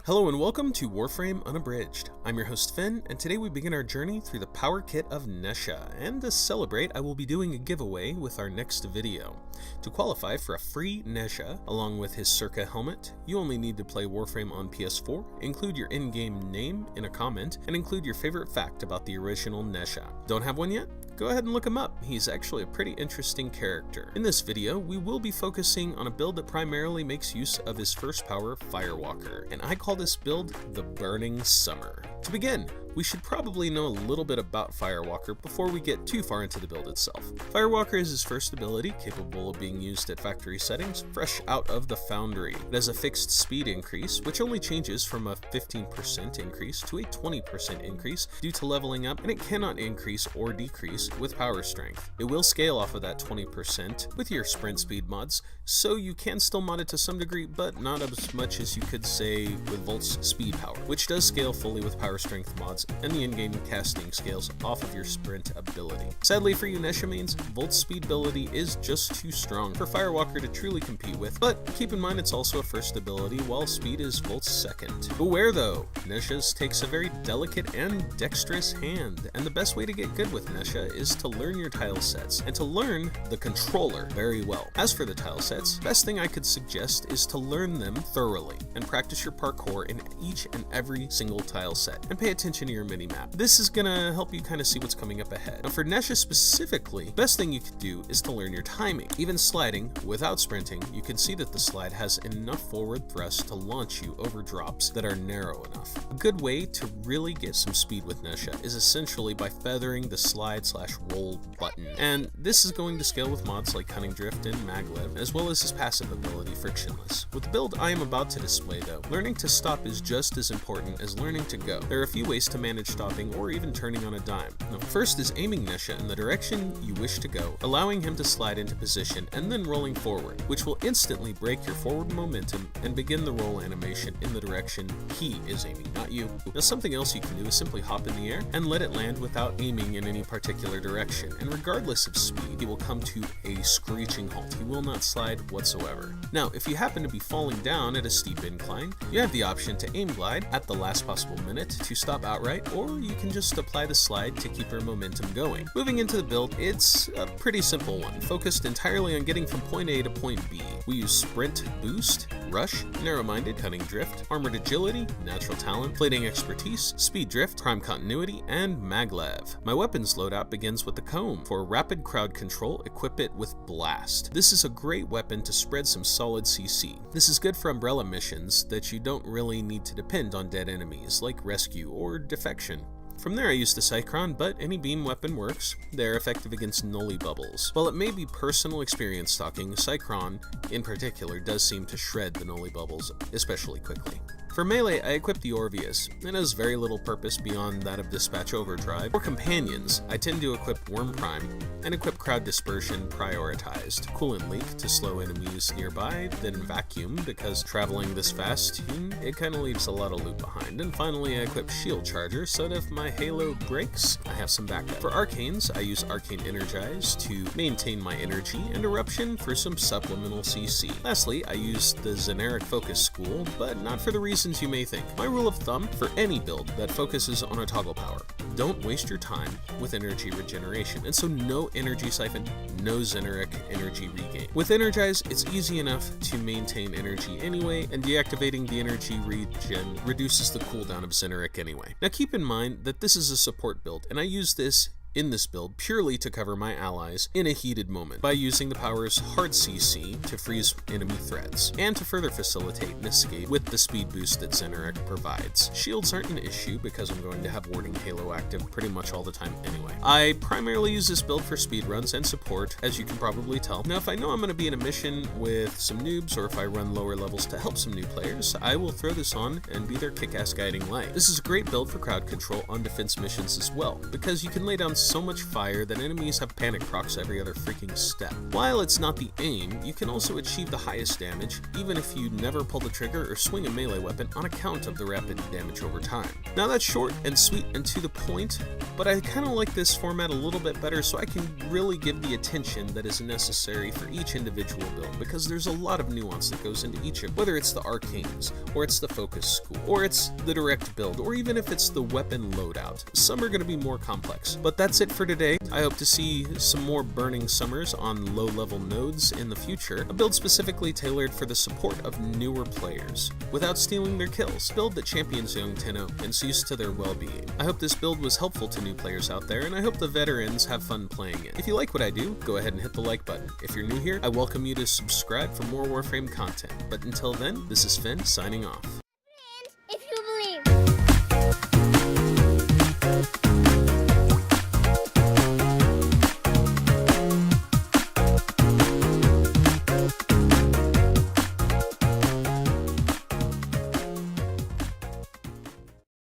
Hello and welcome to Warframe Unabridged. I'm your host Fen, and today we begin our journey through the power kit of Nezha, and to celebrate I will be doing a giveaway with our next video. To qualify for a free Nezha, along with his Circa helmet, you only need to play Warframe on PS4, include your in-game name in a comment, and include your favorite fact about the original Nezha. Don't have one yet? Go ahead and look him up. He's actually a pretty interesting character. In this video, we will be focusing on a build that primarily makes use of his first power, Firewalker, and I call this build the Burning Summer. To begin, we should probably know a little bit about Firewalker before we get too far into the build itself. Firewalker is his first ability, capable of being used at factory settings, fresh out of the foundry. It has a fixed speed increase, which only changes from a 15% increase to a 20% increase due to leveling up, and it cannot increase or decrease with power strength. It will scale off of that 20% with your sprint speed mods, so you can still mod it to some degree, but not as much as you could say with Volt's speed power, which does scale fully with power strength mods, and the in-game casting scales off of your sprint ability. Sadly for you Nezha mains, Volt's speed ability is just too strong for Firewalker to truly compete with, but keep in mind it's also a first ability, while speed is Volt's second. Beware though, Nezha's takes a very delicate and dexterous hand, and the best way to get good with Nezha is to learn your tile sets, and to learn the controller very well. As for the tile sets, best thing I could suggest is to learn them thoroughly, and practice your parkour in each and every single tile set, and pay attention to your mini-map. This is gonna help you kind of see what's coming up ahead. Now for Nezha specifically, best thing you could do is to learn your timing. Even sliding without sprinting, you can see that the slide has enough forward thrust to launch you over drops that are narrow enough. A good way to really get some speed with Nezha is essentially by feathering the slide/roll button, and this is going to scale with mods like Cunning Drift and Maglev, as well as his passive ability Frictionless. With the build I am about to display though, learning to stop is just as important as learning to go. There are a few ways to manage stopping or even turning on a dime. Now, first is aiming Nezha in the direction you wish to go, allowing him to slide into position and then rolling forward, which will instantly break your forward momentum and begin the roll animation in the direction he is aiming, not you. Now something else you can do is simply hop in the air and let it land without aiming in any particular direction, and regardless of speed, he will come to a screeching halt. He will not slide whatsoever. Now, if you happen to be falling down at a steep incline, you have the option to aim glide at the last possible minute to stop outright, or you can just apply the slide to keep your momentum going. Moving into the build, it's a pretty simple one, focused entirely on getting from point A to point B. We use Sprint, Boost, Rush, Narrow-Minded, Cunning Drift, Armored Agility, Natural Talent, Plating Expertise, Speed Drift, Prime Continuity, and Maglev. My weapons loadout begins with the Comb. For rapid crowd control, equip it with Blast. This is a great weapon to spread some solid CC. This is good for umbrella missions that you don't really need to depend on dead enemies, like Rescue or Defection. From there I used the Cycron, but any beam weapon works. They're effective against Nully Bubbles. While it may be personal experience talking, Cycron in particular does seem to shred the Nully Bubbles especially quickly. For melee, I equipped the Orvius. It has very little purpose beyond that of Dispatch Overdrive. For companions, I tend to equip Worm Prime and equip Crowd Dispersion prioritized, Coolant Leak to slow enemies nearby, then Vacuum because traveling this fast, it kind of leaves a lot of loot behind. And finally, I equip Shield Charger so that if my Halo breaks, I have some backup. For Arcanes, I use Arcane Energize to maintain my energy, and Eruption for some supplemental CC. Lastly, I use the Zeneric Focus School, but not for the reason you may think. My rule of thumb for any build that focuses on a toggle power: don't waste your time with energy regeneration, and so no energy siphon, no Zeneric energy regain. With Energize, it's easy enough to maintain energy anyway, and deactivating the energy regen reduces the cooldown of Zeneric anyway. Now keep in mind that this is a support build, and I use this in this build purely to cover my allies in a heated moment by using the power's hard CC to freeze enemy threats, and to further facilitate an escape with the speed boost that Zeneric provides. Shields aren't an issue because I'm going to have Warding Halo active pretty much all the time anyway. I primarily use this build for speedruns and support, as you can probably tell. Now if I know I'm going to be in a mission with some noobs, or if I run lower levels to help some new players, I will throw this on and be their kick-ass guiding light. This is a great build for crowd control on defense missions as well, because you can lay down so much fire that enemies have panic procs every other freaking step. While it's not the aim, you can also achieve the highest damage, even if you never pull the trigger or swing a melee weapon on account of the rapid damage over time. Now that's short and sweet and to the point, but I kind of like this format a little bit better so I can really give the attention that is necessary for each individual build, because there's a lot of nuance that goes into each of, whether it's the arcanes, or it's the focus school, or it's the direct build, or even if it's the weapon loadout. Some are going to be more complex. But that's it for today. I hope to see some more Burning Summers on low-level nodes in the future, a build specifically tailored for the support of newer players, without stealing their kills, a build that champions young Tenno and sees to their well-being. I hope this build was helpful to new players out there, and I hope the veterans have fun playing it. If you like what I do, go ahead and hit the like button. If you're new here, I welcome you to subscribe for more Warframe content. But until then, this is Fen signing off.